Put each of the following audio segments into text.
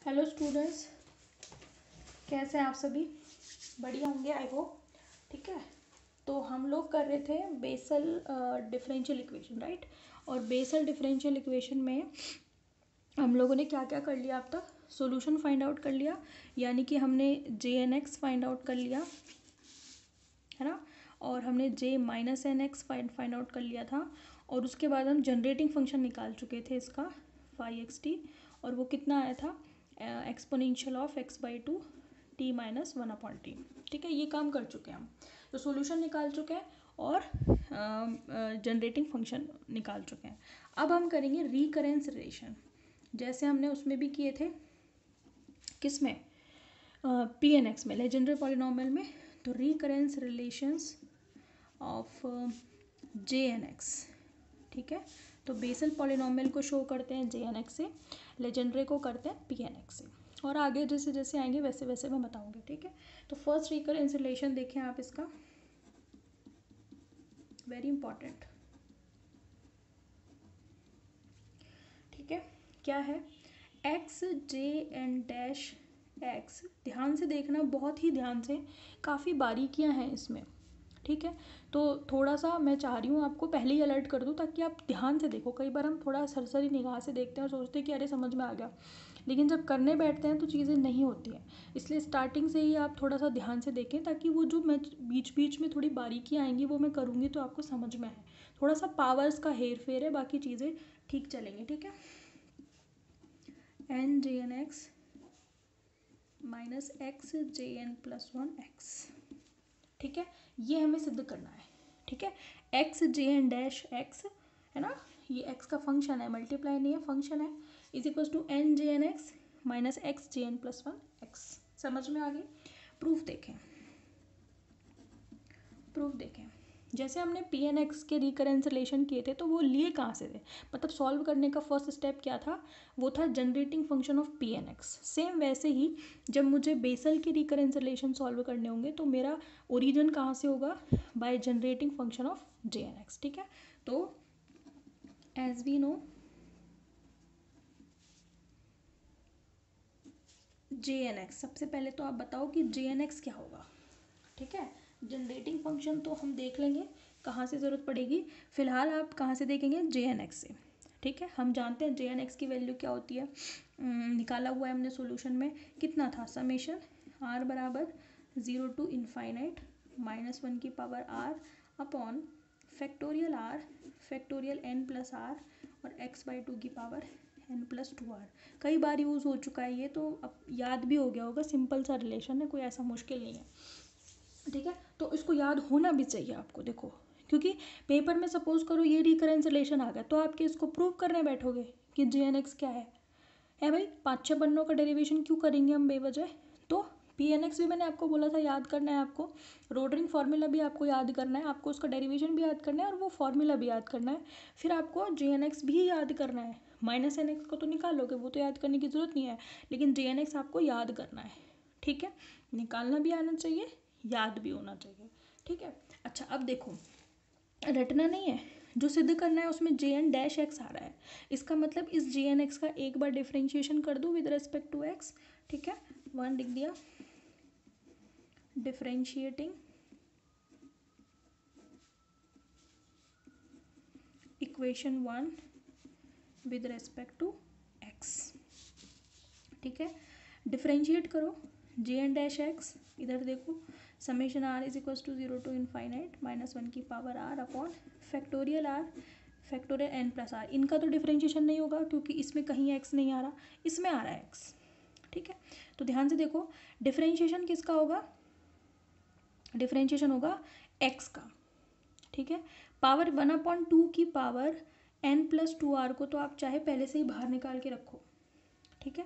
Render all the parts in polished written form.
Hello students, कैसे हैं आप सभी? बढ़िया होंगे आई होप। ठीक है, तो हम लोग कर रहे थे बेसल डिफरेंशियल इक्वेशन, राइट। और बेसल डिफरेंशियल इक्वेशन में हम लोगों ने क्या क्या कर लिया अब तक? सॉल्यूशन फाइंड आउट कर लिया, यानी कि हमने J N X find out कर लिया, है ना। और हमने J minus N X find out कर लिया था। और उसके बाद हम जनरेटिंग फंक्शन निकाल चुके थे इसका फाई एक्स टी, और वो कितना आया था? Exponential of x by to T minus one upon T. ठीक है, ये काम कर चुके हैं हम। तो सॉल्यूशन निकाल चुके हैं और जनरेटिंग फंक्शन निकाल चुके हैं। अब हम करेंगे रिकरेंस रिलेशन, जैसे हमने उसमें भी किए थे। किस में? पी एन एक्स में, लेजेंडरी पॉलिनोमियल में। तो recurrence relations of J N x. ठीक है, तो बेसल पॉलिनोमियल को शो करते हैं जे एन एक्स से, लेजेंडरे को करते हैं पी एन एक्स से, और आगे जैसे जैसे आएंगे वैसे वैसे मैं बताऊंगी। ठीक है, तो फर्स्ट रिकरेंस रिलेशन देखें आप इसका, वेरी इंपॉर्टेंट। ठीक है, क्या है? एक्स जे एन डैश एक्स। ध्यान से देखना, बहुत ही ध्यान से, काफ़ी बारीकियां हैं इसमें। ठीक है, तो थोड़ा सा मैं चाह रही हूँ आपको पहले ही अलर्ट कर दूँ ताकि आप ध्यान से देखो। कई बार हम थोड़ा सरसरी निगाह से देखते हैं और सोचते हैं कि अरे समझ में आ गया, लेकिन जब करने बैठते हैं तो चीज़ें नहीं होती हैं। इसलिए स्टार्टिंग से ही आप थोड़ा सा ध्यान से देखें, ताकि वो जो मैं बीच बीच में थोड़ी बारीकियाँ आएंगी वो मैं करूँगी तो आपको समझ में आए। थोड़ा सा पावर्स का हेर फेर है, बाकी चीज़ें ठीक चलेंगी। ठीक है, एन जे एन एक्स माइनस एक्स जे एन प्लस वन एक्स। ठीक है, ये हमें सिद्ध करना है। ठीक है, एक्स जे एन डैश एक्स है ना, ये एक्स का फंक्शन है, मल्टीप्लाई नहीं है, फंक्शन है, is equal to N J N x minus X J N plus one X. समझ में आ गई? प्रूफ देखें, प्रूफ देखें। जैसे हमने पी एन एक्स के रिकरेंस रिलेशन किए थे, तो वो लिए कहाँ से थे? मतलब सॉल्व करने का फर्स्ट स्टेप क्या था? वो था generating function of P N X. Same वैसे ही जब मुझे बेसल के रिकरेंस रिलेशन सॉल्व करने होंगे तो मेरा ओरिजिन कहाँ से होगा? By generating function of J N x. ठीक है, तो as we know J N X, सबसे पहले तो आप बताओ कि जे एन एक्स क्या होगा। ठीक है, जनरेटिंग फंक्शन तो हम देख लेंगे कहाँ से ज़रूरत पड़ेगी, फिलहाल आप कहाँ से देखेंगे? जे एन एक्स से। ठीक है, हम जानते हैं जे एन एक्स की वैल्यू क्या होती है, निकाला हुआ है हमने सॉल्यूशन में। कितना था? समेशन आर बराबर zero to infinite minus one की power r upon factorial r factorial n plus are और एक्स बाई टू की power N plus two r. कई बार यूज़ हो चुका है ये, तो अब याद भी हो गया होगा। सिंपल सा रिलेशन है, कोई ऐसा मुश्किल नहीं है। ठीक है, तो इसको याद होना भी चाहिए आपको। देखो, क्योंकि पेपर में सपोज करो ये रिकरेंस रिलेशन आ गया, तो आपके इसको प्रूव करने बैठोगे कि जे एन एक्स क्या है भाई? 5-6 पन्नों का डेरिवेशन क्यों करेंगे हम बेवजह? तो पी एन एक्स भी मैंने आपको बोला था याद करना है आपको, रोटरिंग फार्मूला भी आपको याद करना है, आपको उसका डेरिवेशन भी याद करना है और वो फार्मूला भी याद करना है। फिर आपको जे एन एक्स भी याद करना है। माइनस एन एक्स को तो निकाल लोगे, वो तो याद करने की ज़रूरत नहीं है, लेकिन जे एन एक्स आपको याद करना है। ठीक है, निकालना भी आना चाहिए, याद भी होना चाहिए। ठीक है, अच्छा अब देखो, रटना नहीं है, जो सिद्ध करना है उसमें जे एन डैश एक्स आ रहा है। इसका मतलब इस जे एन एक्स का एक बार डिफ्रेंशिएशन कर दूँ विद रेस्पेक्ट टू एक्स। ठीक है, वन लिख दिया, differentiating equation one with respect to X. ठीक है, डिफ्रेंशिएट करो जे एन डैश एक्स, इधर देखो, summation r is equal to zero to infinite minus one की power r upon factorial r factorial n plus r. इनका तो डिफ्रेंशिएशन नहीं होगा क्योंकि इसमें कहीं एक्स नहीं आ रहा, इसमें आ रहा है एक्स। ठीक है, तो ध्यान से देखो, डिफ्रेंशिएशन किसका होगा? डिफ्रेंशिएशन होगा एक्स का। ठीक है, पावर वन अपॉन टू की power N plus two R को तो आप चाहे पहले से ही बाहर निकाल के रखो। ठीक है,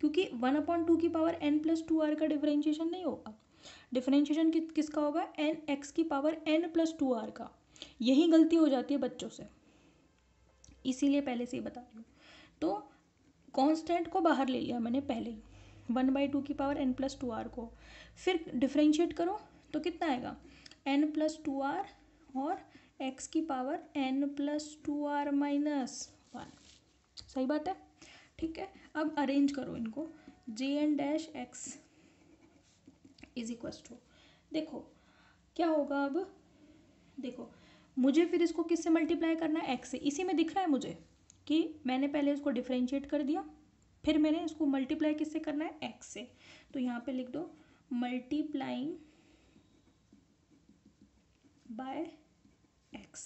क्योंकि वन अपॉन टू की power N plus two R का डिफरेंशिएशन नहीं होगा। डिफरेंशिएशन किसका होगा? एन एक्स की power N plus two R का। यही गलती हो जाती है बच्चों से, इसीलिए पहले से ही बता रही हूँ। तो कांस्टेंट को बाहर ले लिया मैंने पहले ही, वन बाई टू की power N plus two R को। फिर डिफरेंशिएट करो तो कितना आएगा? एन प्लस टू आर और एक्स की power N plus two R minus one. सही बात है? ठीक है, अब अरेंज करो इनको, jn dash x is equals to, देखो क्या होगा अब, देखो मुझे फिर इसको किससे मल्टीप्लाई करना है, एक्स से। इसी में दिख रहा है मुझे कि मैंने पहले इसको डिफरेंशिएट कर दिया, फिर मैंने इसको मल्टीप्लाई किससे करना है, एक्स से। तो यहाँ पे लिख दो multiplying by X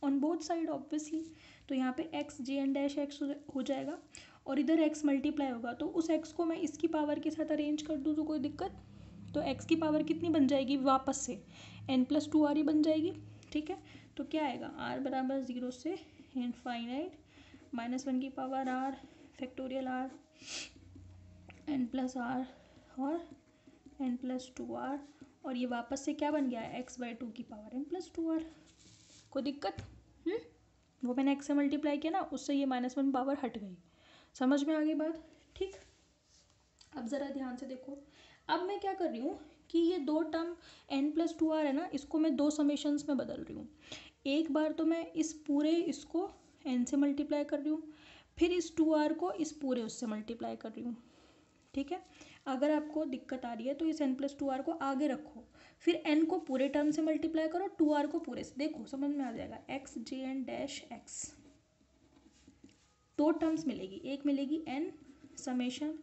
on both side obviously. तो यहाँ पे एक्स जे एन डैश एक्स हो जाएगा और इधर एक्स मल्टीप्लाई होगा, तो उस एक्स को मैं इसकी पावर के साथ अरेंज कर दूँ तो कोई दिक्कत। तो एक्स की पावर कितनी बन जाएगी वापस से, एन प्लस टू आर ही बन जाएगी, ठीक है। तो क्या आएगा, आर बराबर ज़ीरो से इनफाइनाइट माइनस वन की power are factorial are N plus are और एन प्लस टू आर, और ये वापस से क्या बन गया है, एक्स बाई टू की power N plus two R. कोई दिक्कत? वो मैंने एक्स से मल्टीप्लाई किया ना, उससे ये माइनस वन पावर हट गई। समझ में आ गई बात, ठीक। अब ज़रा ध्यान से देखो, अब मैं क्या कर रही हूँ कि ये दो term N plus two R है ना, इसको मैं दो समेशंस में बदल रही हूँ। एक बार तो मैं इस पूरे इसको एन से मल्टीप्लाई कर रही हूँ, फिर इस टू आर को इस पूरे उससे मल्टीप्लाई कर रही हूँ, ठीक है। अगर आपको दिक्कत आ रही है तो इस एन प्लस टू आर को आगे रखो, फिर एन को पूरे टर्म से मल्टीप्लाई करो, टू आर को पूरे से, देखो समझ में आ जाएगा। एक्स जे एन डैश एक्स, दो टर्म्स मिलेगी, एक मिलेगी एन समेशन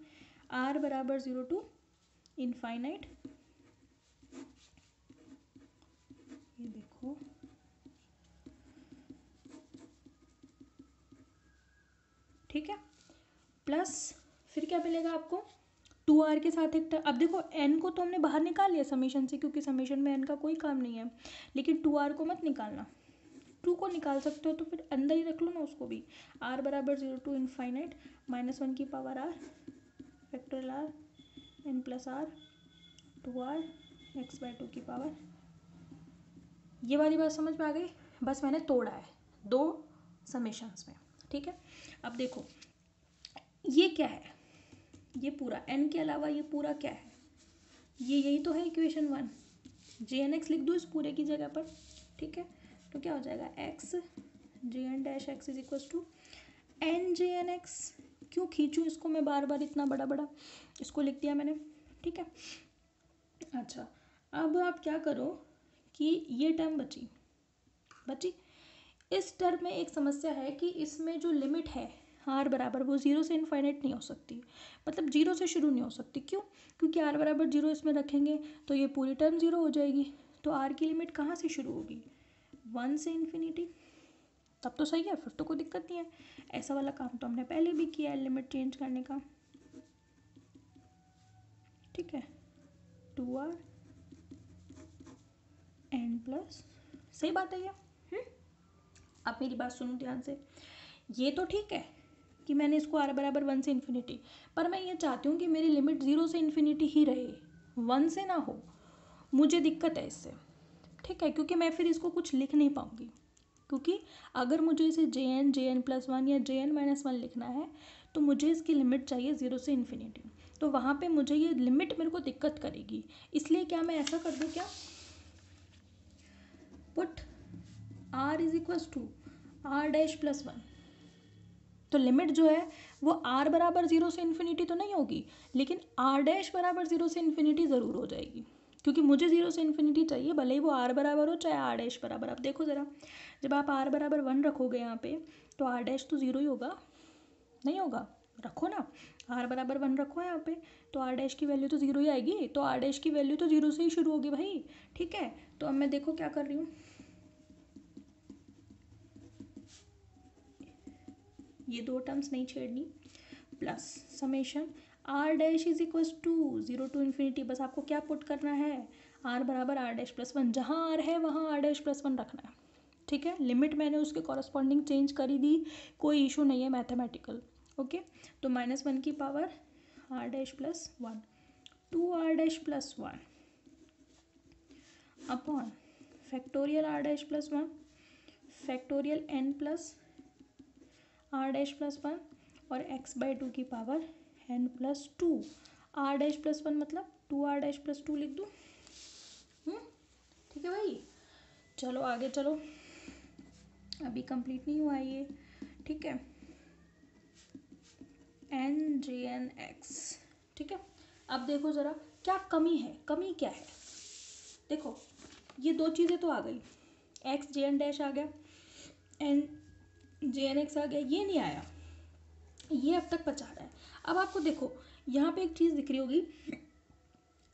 आर बराबर ज़ीरो टू इनफाइनाइट, ये देखो ठीक है, प्लस फिर क्या मिलेगा आपको, टू आर के साथ एक अब देखो एन को तो हमने बाहर निकाल लिया समीशन से, क्योंकि समीशन में एन का कोई काम नहीं है, लेकिन टू आर को मत निकालना। टू को निकाल सकते हो तो फिर अंदर ही रख लो ना उसको भी, आर बराबर zero to infinite minus one की power are factorial are N plus r two r x by two की पावर। ये वाली बात समझ में आ गई, बस मैंने तोड़ा है दो समेशंस में, ठीक है। अब देखो ये क्या है, ये पूरा एन के अलावा ये पूरा क्या है, ये यही तो है equation one, J N X लिख दो इस पूरे की जगह पर, ठीक है। तो क्या हो जाएगा, x J N dash x is equal to N J N x. क्यों खींचूँ इसको मैं बार बार इतना बड़ा बड़ा, इसको लिख दिया मैंने, ठीक है। अच्छा अब आप क्या करो कि ये टर्म बची, इस टर्म में एक समस्या है कि इसमें जो लिमिट है आर बराबर, वो जीरो से इनफाइनाइट नहीं हो सकती, मतलब जीरो से शुरू नहीं हो सकती। क्यों? क्योंकि आर बराबर जीरो इसमें रखेंगे तो ये पूरी टर्म जीरो हो जाएगी। तो आर की लिमिट कहाँ से शुरू होगी, वन से इन्फिनिटी। तब तो सही है, फिर तो कोई दिक्कत नहीं है। ऐसा वाला काम तो हमने पहले भी किया है लिमिट चेंज करने का, ठीक है। टू आर एन प्लस, सही बात है ये। आप मेरी बात सुनो ध्यान से, ये तो ठीक है कि मैंने इसको आर बराबर वन से इन्फिनिटी, पर मैं ये चाहती हूँ कि मेरी लिमिट ज़ीरो से इन्फिनिटी ही रहे, वन से ना हो। मुझे दिक्कत है इससे, ठीक है, क्योंकि मैं फिर इसको कुछ लिख नहीं पाऊँगी, क्योंकि अगर मुझे इसे जे एन प्लस वन या जे एन माइनस वन लिखना है तो मुझे इसकी लिमिट चाहिए ज़ीरो से इन्फिनिटी, तो वहाँ पे मुझे ये लिमिट मेरे को दिक्कत करेगी। इसलिए क्या मैं ऐसा कर दूँ, क्या put r is equals to r dash plus one. तो लिमिट जो है वो आर बराबर ज़ीरो से इन्फिनिटी तो नहीं होगी, लेकिन आर डैश बराबर ज़ीरो से इन्फिनिटी ज़रूर हो जाएगी, क्योंकि मुझे ज़ीरो से इन्फिनिटी चाहिए, भले ही वो आर बराबर हो चाहे आर डैश बराबर। अब देखो ज़रा, जब आप आर बराबर वन रखोगे यहाँ पे तो आर डैश तो ज़ीरो ही होगा, नहीं होगा, रखो ना, आर बराबर वन रखो यहाँ पे, तो आर डैश की वैल्यू तो ज़ीरो ही आएगी, तो आर डैश की वैल्यू तो ज़ीरो से ही शुरू होगी भाई, ठीक है। तो अब मैं देखो क्या कर रही हूँ, ये दो टर्म्स नहीं छेड़नी, plus summation r dash is equals to zero to infinity. बस आपको क्या पुट करना है, आर बराबर आर डैश प्लस वन, जहाँ आर है वहाँ आर डैश प्लस वन रखना है, ठीक है। लिमिट मैंने उसके कॉरस्पॉन्डिंग चेंज करी दी, कोई इशू नहीं है मैथमेटिकल, ओके। तो माइनस वन की power r dash plus one, two r dash plus one upon factorial r dash plus one factorial n plus r dash plus one और x by two की power N plus two. R dash plus one मतलब two r dash plus two लिख दूँ, ठीक है भाई। चलो आगे चलो, अभी कंप्लीट नहीं हुआ ये, ठीक है। एन जे एन एक्स। ठीक है, अब देखो ज़रा क्या कमी है, कमी क्या है। देखो ये दो चीज़ें तो आ गई, एक्स जे एन डैश आ गया, एन जे एन एक्स आ गया, ये नहीं आया, ये अब तक बचा रहा है। अब आपको देखो यहाँ पे एक चीज़ दिख रही होगी,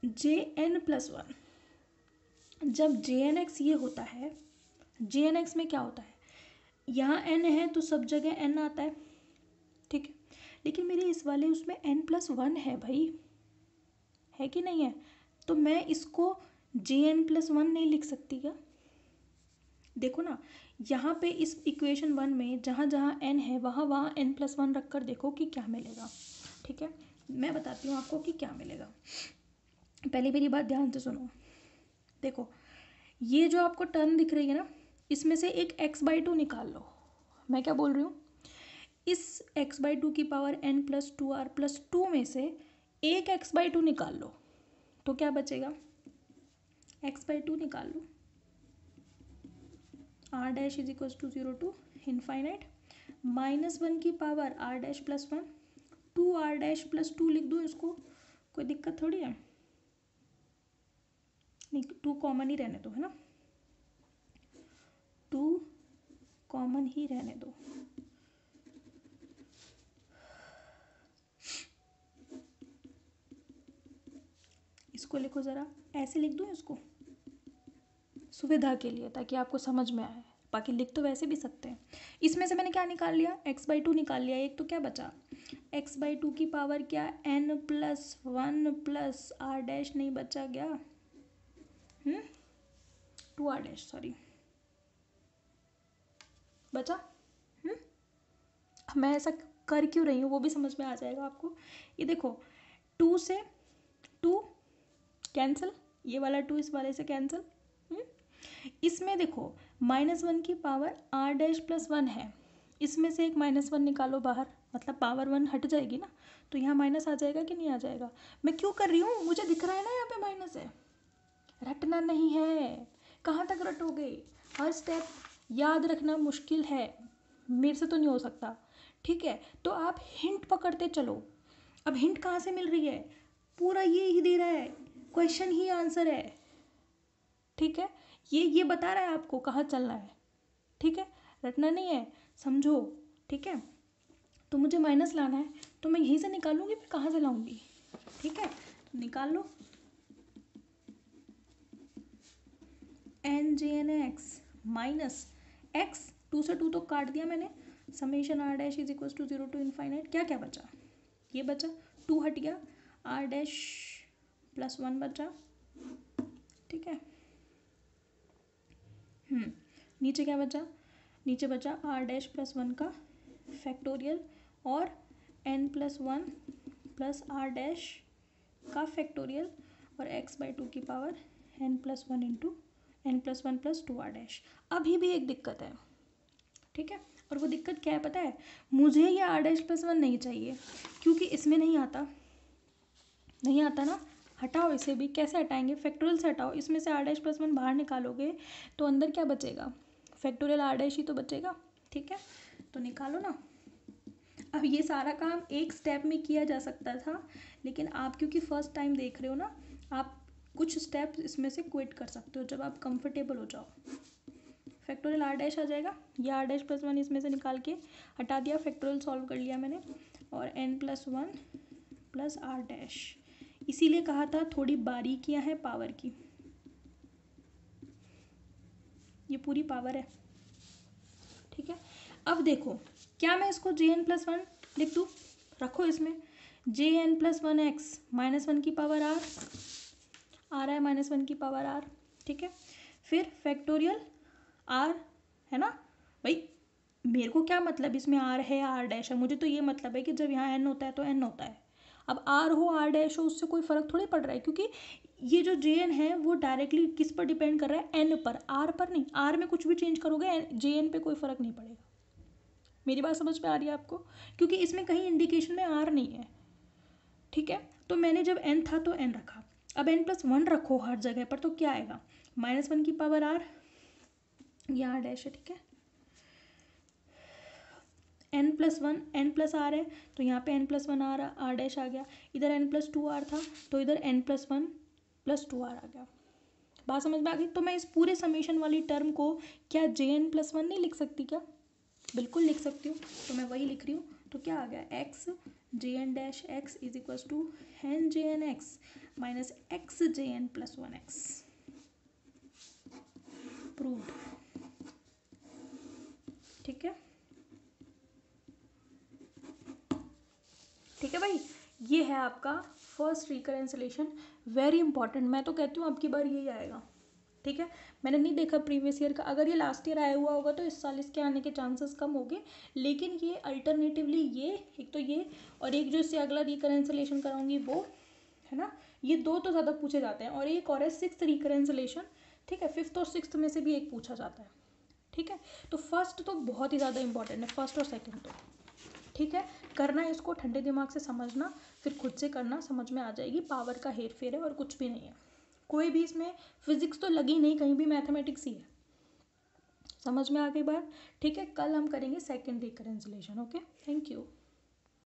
जे एन प्लस वन। जब जे एन एक्स ये होता है, जे एन एक्स में क्या होता है, यहाँ एन है तो सब जगह एन आता है, ठीक है, लेकिन मेरे इस वाले उसमें एन प्लस वन है भाई, है कि नहीं है, तो मैं इसको जे एन प्लस वन नहीं लिख सकती क्या। देखो ना यहाँ पे इस इक्वेशन वन में जहाँ जहाँ एन है वहाँ वहाँ एन प्लस वन रख कर देखो कि क्या मिलेगा। ठीक है, मैं बताती हूँ आपको कि क्या मिलेगा। पहले मेरी बात ध्यान से सुनो। देखो ये जो आपको टर्म दिख रही है ना, इसमें से एक x/2 निकाल लो। मैं क्या बोल रही हूँ, इस x/2 की power n plus 2r plus 2 में से एक x/2 निकाल लो, तो क्या बचेगा, x/2 निकाल लो, r dash is equal to 0 to infinite -1 की power r dash plus 1, 2r dash plus 2 लिख दो इसको, कोई दिक्कत थोड़ी है, नहीं 2 कॉमन ही रहने दो, है ना, 2 कॉमन ही रहने दो। इसको लिखो ज़रा, ऐसे लिख दूँ इसको सुविधा के लिए ताकि आपको समझ में आए, बाकी लिख तो वैसे भी सकते हैं। इसमें से मैंने क्या निकाल लिया, x/2 निकाल लिया, एक तो क्या बचा, x/2 की पावर क्या, n plus 1 plus r dash नहीं बचा गया, 2r डैश सॉरी बचा। मैं ऐसा कर क्यों रही हूँ वो भी समझ में आ जाएगा आपको। ये देखो 2 से 2 कैंसिल, ये वाला 2 इस वाले से कैंसिल, इसमें देखो -1 की पावर r डैश प्लस 1 है, इसमें से एक -1 निकालो बाहर, मतलब पावर 1 हट जाएगी ना, तो यहाँ माइनस आ जाएगा कि नहीं आ जाएगा। मैं क्यों कर रही हूँ, मुझे दिख रहा है ना यहाँ पे माइनस है, रटना नहीं है, कहाँ तक रटोगे, हर स्टेप याद रखना मुश्किल है, मेरे से तो नहीं हो सकता। ठीक है, तो आप हिंट पकड़ते चलो। अब हिंट कहाँ से मिल रही है, पूरा ये ही दे रहा है, क्वेश्चन ही आंसर है। ठीक है, ये बता रहा है आपको कहाँ चलना है। ठीक है, रटना नहीं है, समझो। ठीक है, तो मुझे माइनस लाना है तो मैं यहीं से निकालूंगी, फिर कहाँ से लाऊंगी। ठीक है, तो निकाल लो, एन जे एन एक्स माइनस एक्स, 2 से 2 तो काट दिया मैंने, summation r dash is equal to 0 to infinite, क्या क्या बचा, ये बचा, 2 हट गया, r डैश प्लस 1 बचा। ठीक है, नीचे क्या बचा, नीचे बचा r डैश प्लस 1 का फैक्टोरियल और n plus 1 plus r dash का फैक्टोरियल और x/2 की power n plus 1 into n plus 1 plus 2r dash. अभी भी एक दिक्कत है, ठीक है, और वो दिक्कत क्या है पता है, मुझे ये r डैश प्लस 1 नहीं चाहिए, क्योंकि इसमें नहीं आता, नहीं आता ना, हटाओ इसे भी, कैसे हटाएंगे, फैक्टोरियल से हटाओ, इसमें से r डैश प्लस 1 बाहर निकालोगे तो अंदर क्या बचेगा, फैक्टोरियल r डैश ही तो बचेगा। ठीक है, तो निकालो ना। अब ये सारा काम एक स्टेप में किया जा सकता था, लेकिन आप क्योंकि फर्स्ट टाइम देख रहे हो ना, आप कुछ स्टेप इसमें से क्विट कर सकते हो जब आप कंफर्टेबल हो जाओ। फैक्टोरियल r डैश आ जाएगा, ये r डैश प्लस 1 इसमें से निकाल के हटा दिया, फैक्टोरियल सॉल्व कर लिया मैंने, और n plus 1 plus r dash, इसीलिए कहा था थोड़ी बारीकियां हैं पावर की, ये पूरी पावर है। ठीक है, अब देखो क्या मैं इसको जे एन प्लस 1 लिख दूँ, रखो इसमें जे एन प्लस 1 एक्स -1 की पावर r आ रहा है, -1 की पावर r। ठीक है, फिर फैक्टोरियल r, है ना भाई, मेरे को क्या मतलब इसमें r है या r डैश है, मुझे तो ये मतलब है कि जब यहाँ n होता है तो n होता है। अब r हो r डैश हो उससे कोई फ़र्क थोड़ी पड़ रहा है, क्योंकि ये जो जे एन है वो डायरेक्टली किस पर डिपेंड कर रहा है, n पर, r पर नहीं। r में कुछ भी चेंज करोगे जे एन पे कोई फ़र्क नहीं पड़ेगा। मेरी बात समझ में आ रही है आपको, क्योंकि इसमें कहीं इंडिकेशन में r नहीं है। ठीक है, तो मैंने जब n था तो n रखा, अब n प्लस 1 रखो हर जगह पर तो क्या आएगा, -1 की पावर r, ये r डैश है। ठीक है, n+1 n+r है तो यहाँ पे n+1 r डैश आ गया, इधर n+2r था तो इधर n+1+2r आ गया। बात समझ में आ गई? तो मैं इस पूरे समेशन वाली टर्म को क्या jn+1 नहीं लिख सकती क्या? बिल्कुल लिख सकती हूँ, तो मैं वही लिख रही हूँ। तो क्या आ गया, x jn-x is equals to n jn(x) minus x jn+1x। Proved. ठीक है, ठीक है भाई, ये है आपका फर्स्ट रिकरेंसिलेशन, वेरी इंपॉर्टेंट। मैं तो कहती हूँ अब की बार यही आएगा। ठीक है, मैंने नहीं देखा प्रीवियस ईयर का, अगर ये लास्ट ईयर आया हुआ होगा तो इस साल इसके आने के चांसेस कम हो गए, लेकिन ये अल्टरनेटिवली ये एक तो ये और एक जो इससे अगला रिकरेंसिलेशन कराऊंगी वो है ना, ये दो तो ज़्यादा पूछे जाते हैं, और एक और है सिक्स्थ रिकरेंसिलेशन। ठीक है, फिफ्थ और सिक्स्थ में से भी एक पूछा जाता है। ठीक है, तो फर्स्ट तो बहुत ही ज़्यादा इंपॉर्टेंट है, फर्स्ट और सेकेंड तो। ठीक है, करना इसको ठंडे दिमाग से समझना, फिर खुद से करना, समझ में आ जाएगी। पावर का हेर फेर है और कुछ भी नहीं है, कोई भी इसमें फिजिक्स तो लगी नहीं, कहीं भी मैथमेटिक्स ही है। समझ में आ गई बात? ठीक है, कल हम करेंगे second recurrence relation. Okay, thank you.